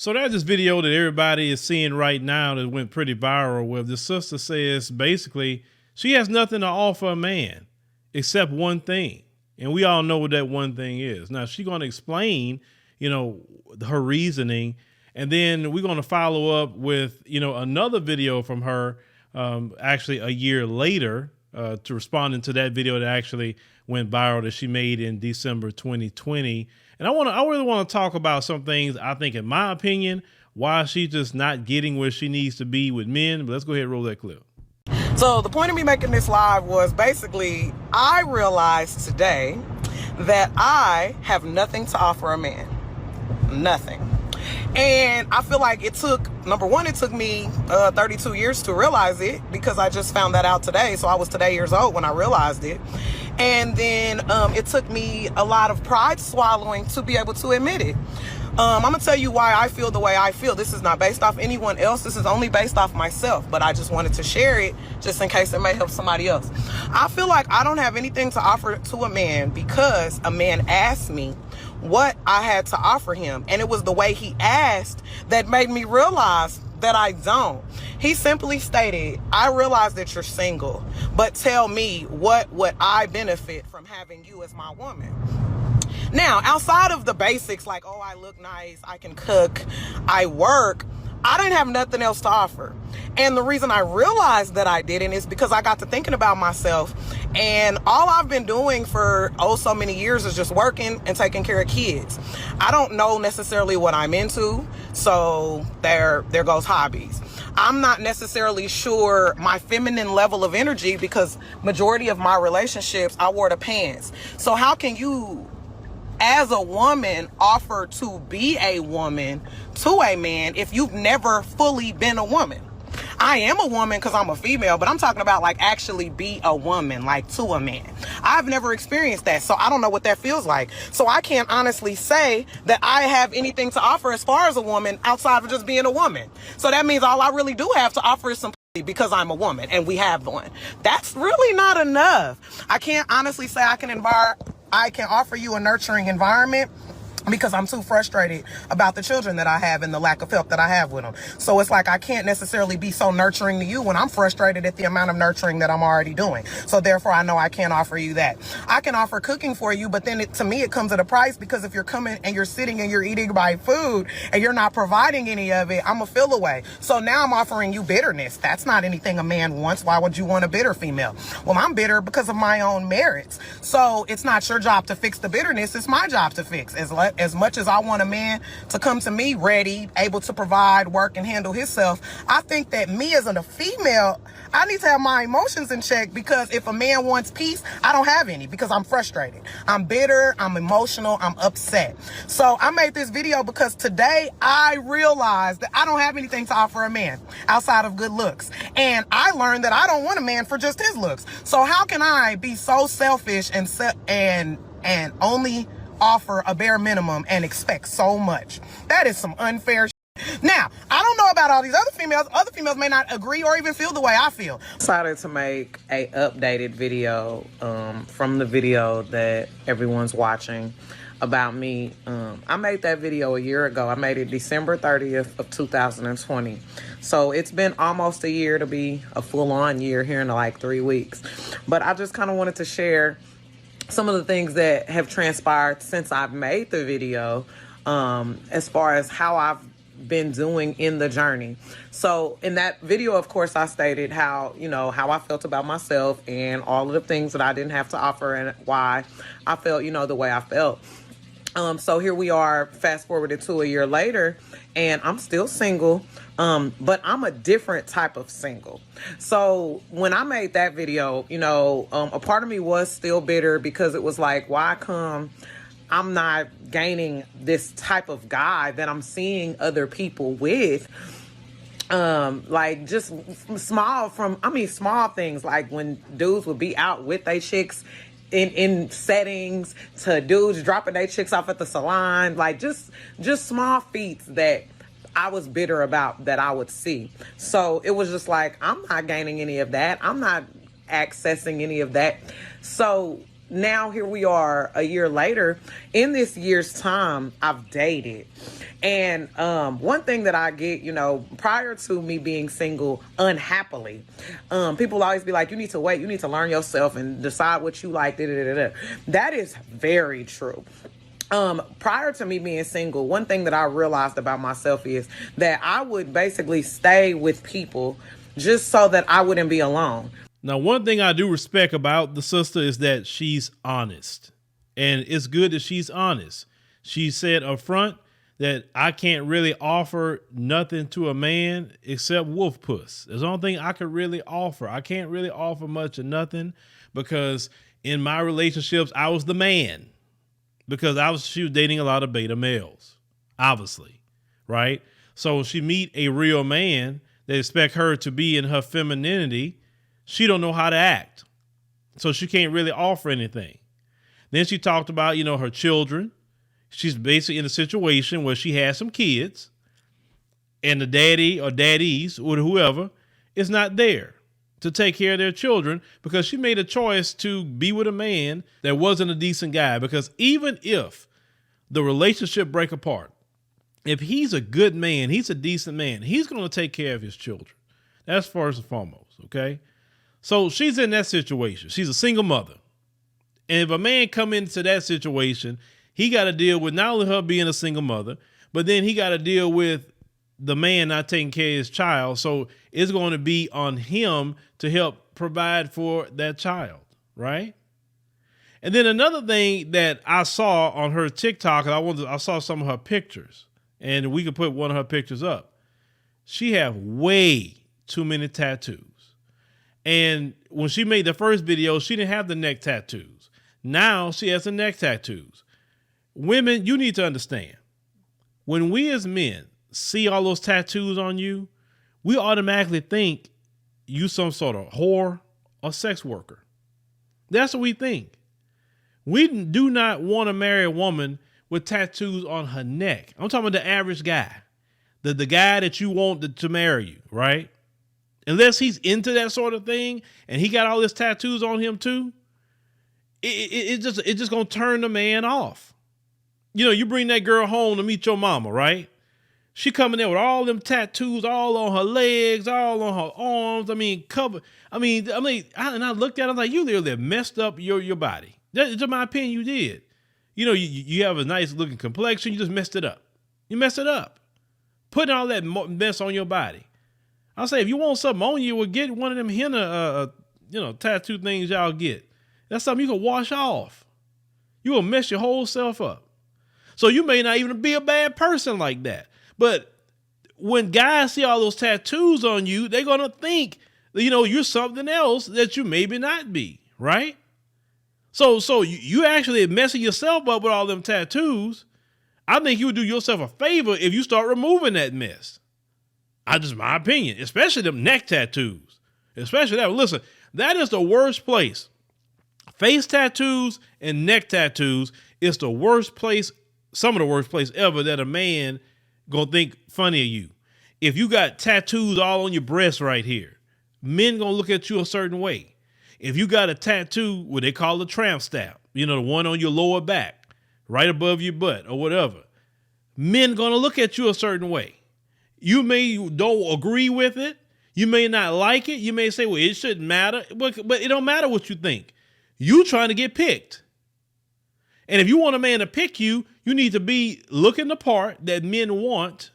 So there's this video that everybody is seeing right now that went pretty viral where the sister says basically she has nothing to offer a man except one thing. And we all know what that one thing is. Now she's going to explain, her reasoning. And then we're going to follow up with, another video from her actually a year later to responding to that video that actually went viral that she made in December 2020. And I really want to talk about some things I think, in my opinion, why she's just not getting where she needs to be with men. But let's go ahead and roll that clip. So the point of me making this live was basically I realized today that I have nothing to offer a man. Nothing. And I feel like it took me 32 years to realize it, because I just found that out today. So I was today years old when I realized it. And then it took me a lot of pride swallowing to be able to admit it. I'm going to tell you why I feel the way I feel. This is not based off anyone else. This is only based off myself. But I just wanted to share it just in case it may help somebody else. I feel like I don't have anything to offer to a man because a man asked me what I had to offer him. And it was the way he asked that made me realize that I don't. He simply stated, I realize that you're single, but tell me what would I benefit from having you as my woman? Now, outside of the basics, like, oh, I look nice, I can cook, I work, I didn't have nothing else to offer. And the reason I realized that I didn't is because I got to thinking about myself, and all I've been doing for so many years is just working and taking care of kids. I don't know necessarily what I'm into, so there goes hobbies. I'm not necessarily sure my feminine level of energy, because majority of my relationships, I wore the pants. So how can you, as a woman, offer to be a woman to a man if you've never fully been a woman? I am a woman because I'm a female, but I'm talking about like actually be a woman, like to a man. I've never experienced that, so I don't know what that feels like. So I can't honestly say that I have anything to offer as far as a woman outside of just being a woman. So that means all I really do have to offer is some because I'm a woman and we have one. That's really not enough. I can't honestly say I can offer you a nurturing environment, because I'm too frustrated about the children that I have and the lack of help that I have with them. So it's like I can't necessarily be so nurturing to you when I'm frustrated at the amount of nurturing that I'm already doing. So therefore, I know I can't offer you that. I can offer cooking for you, but then to me, it comes at a price, because if you're coming and you're sitting and you're eating my food and you're not providing any of it, I'm a feel away. So now I'm offering you bitterness. That's not anything a man wants. Why would you want a bitter female? Well, I'm bitter because of my own merits. So it's not your job to fix the bitterness. It's my job to fix. As much as I want a man to come to me ready, able to provide, work, and handle himself, I think that me as a female, I need to have my emotions in check, because if a man wants peace, I don't have any, because I'm frustrated. I'm bitter, I'm emotional, I'm upset. So I made this video because today I realized that I don't have anything to offer a man outside of good looks. And I learned that I don't want a man for just his looks. So how can I be so selfish and only offer a bare minimum and expect so much? That is some unfair shit. Now, I don't know about all these other females. Other females may not agree or even feel the way I feel. Decided to make a updated video from the video that everyone's watching about me. I made that video a year ago. I made it December 30th of 2020. So it's been almost a year to be a full-on year here in like 3 weeks. But I just kind of wanted to share some of the things that have transpired since I've made the video, as far as how I've been doing in the journey. So in that video, of course, I stated how I felt about myself and all of the things that I didn't have to offer and why I felt, the way I felt. So here we are, fast forwarded to a year later, and I'm still single, but I'm a different type of single. So when I made that video, a part of me was still bitter, because it was like, why come I'm not gaining this type of guy that I'm seeing other people with? Like just small things, like when dudes would be out with their chicks in settings, to dudes dropping their chicks off at the salon, like just small feats that I was bitter about that I would see. So it was just like, I'm not gaining any of that. I'm not accessing any of that. So now here we are a year later. In this year's time, I've dated. And one thing that I get, prior to me being single unhappily, people always be like, you need to wait, you need to learn yourself and decide what you like. Da, da, da, da. That is very true. Prior to me being single, one thing that I realized about myself is that I would basically stay with people just so that I wouldn't be alone. Now, one thing I do respect about the sister is that she's honest, and it's good that she's honest. She said up front that I can't really offer nothing to a man except wolf puss. There's the only thing I could really offer. I can't really offer much of nothing because in my relationships, I was the man because she was dating a lot of beta males, obviously, right? So when she meet a real man that expect her to be in her femininity, she don't know how to act. So she can't really offer anything. Then she talked about, her children. She's basically in a situation where she has some kids and the daddy or daddies or whoever is not there to take care of their children because she made a choice to be with a man that wasn't a decent guy. Because even if the relationship break apart, if he's a good man, he's a decent man, he's going to take care of his children. That's first and foremost, okay? So she's in that situation. She's a single mother. And if a man come into that situation, he got to deal with not only her being a single mother, but then he got to deal with the man not taking care of his child. So it's going to be on him to help provide for that child, right? And then another thing that I saw on her TikTok, and I saw some of her pictures, and we could put one of her pictures up. She have way too many tattoos. And when she made the first video, she didn't have the neck tattoos. Now she has the neck tattoos. Women, you need to understand, when we as men see all those tattoos on you, we automatically think you some sort of whore or sex worker. That's what we think. We do not want to marry a woman with tattoos on her neck. I'm talking about the average guy, the guy that you want to marry you, right? Unless he's into that sort of thing and he got all his tattoos on him too, it's just gonna turn the man off. You bring that girl home to meet your mama, right? She coming there with all them tattoos, all on her legs, all on her arms. Covered. And I looked at her like, you literally messed up your body. That's in my opinion, you did. You have a nice looking complexion. You just messed it up. You messed it up. Putting all that mess on your body. I'll say, if you want something on you, well, get one of them henna, tattoo things y'all get. That's something you can wash off. You will mess your whole self up. So you may not even be a bad person like that. But when guys see all those tattoos on you, they're going to think, you're something else that you maybe not be, right? So you actually messing yourself up with all them tattoos. I think you would do yourself a favor if you start removing that mess. Just my opinion, especially them neck tattoos, especially that. Listen, that is the worst place. Face tattoos and neck tattoos is the worst place, some of the worst place ever that a man gonna think funny of you. If you got tattoos all on your breast right here, men gonna look at you a certain way. If you got a tattoo, what they call a tramp stamp, the one on your lower back, right above your butt or whatever, men gonna look at you a certain way. You may don't agree with it. You may not like it. You may say, well, it shouldn't matter. But it don't matter what you think. You trying to get picked. And if you want a man to pick you, you need to be looking the part that men want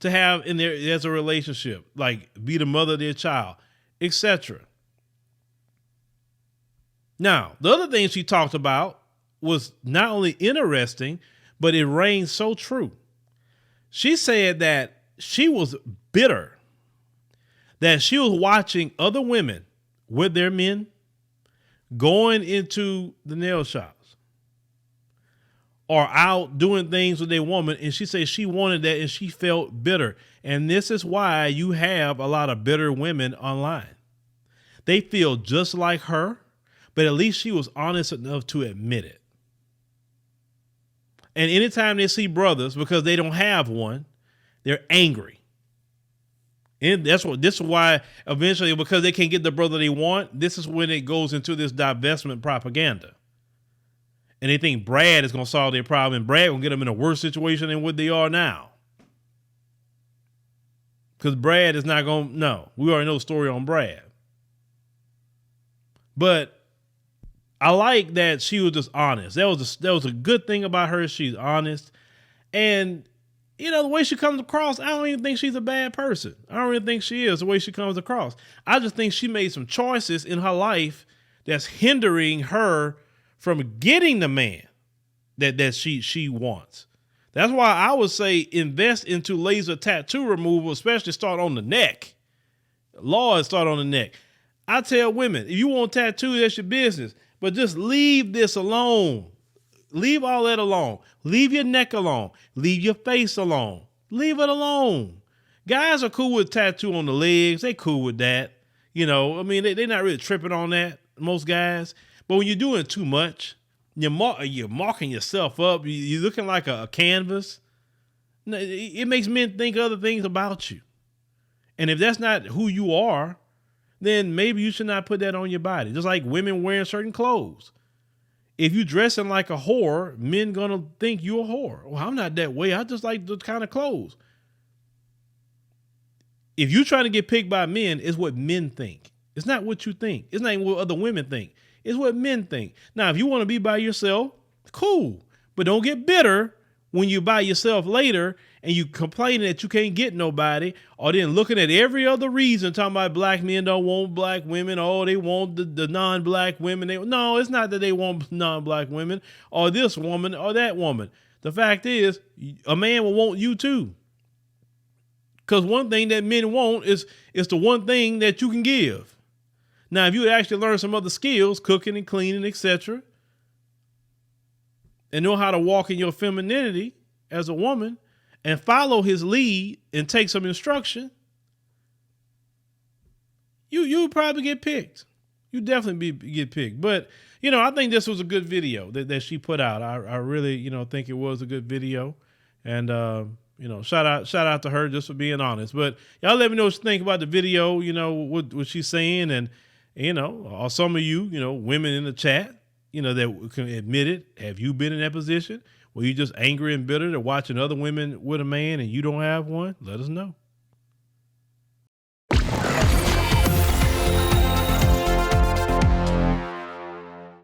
to have in their as a relationship, like be the mother of their child, etc. Now, the other thing she talked about was not only interesting, but it rang so true. She said that she was bitter that she was watching other women with their men going into the nail shops or out doing things with their woman. And she said she wanted that and she felt bitter. And this is why you have a lot of bitter women online. They feel just like her, but at least she was honest enough to admit it. And anytime they see brothers, because they don't have one, they're angry. And this is why eventually, because they can't get the brother they want, this is when it goes into this divestment propaganda. And they think Brad is going to solve their problem, and Brad going to get them in a worse situation than what they are now. Because Brad is not going to, no. We already know the story on Brad. But I like that she was just honest. That was a good thing about her. She's honest. And, you know, the way she comes across, I don't even think she's a bad person. I don't really think she is the way she comes across. I just think she made some choices in her life that's hindering her from getting the man that she wants. That's why I would say invest into laser tattoo removal, especially start on the neck. Lord, start on the neck. I tell women, if you want tattoos, that's your business. But just leave this alone. Leave all that alone. Leave your neck alone. Leave your face alone. Leave it alone. Guys are cool with tattoo on the legs. They cool with that. You know, I mean, they're not really tripping on that, most guys. But when you're doing too much, you're marking yourself up. You're looking like a canvas. It makes men think other things about you. And if that's not who you are, then maybe you should not put that on your body. Just like women wearing certain clothes. If you dressing like a whore, men gonna think you're a whore. Well, I'm not that way. I just like those kind of clothes. If you're trying to get picked by men, it's what men think. It's not what you think. It's not even what other women think. It's what men think. Now, if you want to be by yourself, cool. But don't get bitter when you're by yourself later and you complaining that you can't get nobody, or then looking at every other reason, talking about black men don't want black women, or they want the non-black women. No, it's not that they want non-black women, or this woman, or that woman. The fact is, a man will want you too. Because one thing that men want is the one thing that you can give. Now, if you would actually learn some other skills, cooking and cleaning, etc., and know how to walk in your femininity as a woman and follow his lead and take some instruction, you probably get picked. You definitely get picked. But, you know, I think this was a good video that she put out. I really, you know, think it was a good video. And, you know, shout out to her just for being honest. But y'all let me know what you think about the video, you know, what she's saying. And, you know, or some of you, you know, women in the chat, you know, that can admit it. Have you been in that position where you're just angry and bitter to watching other women with a man and you don't have one? Let us know.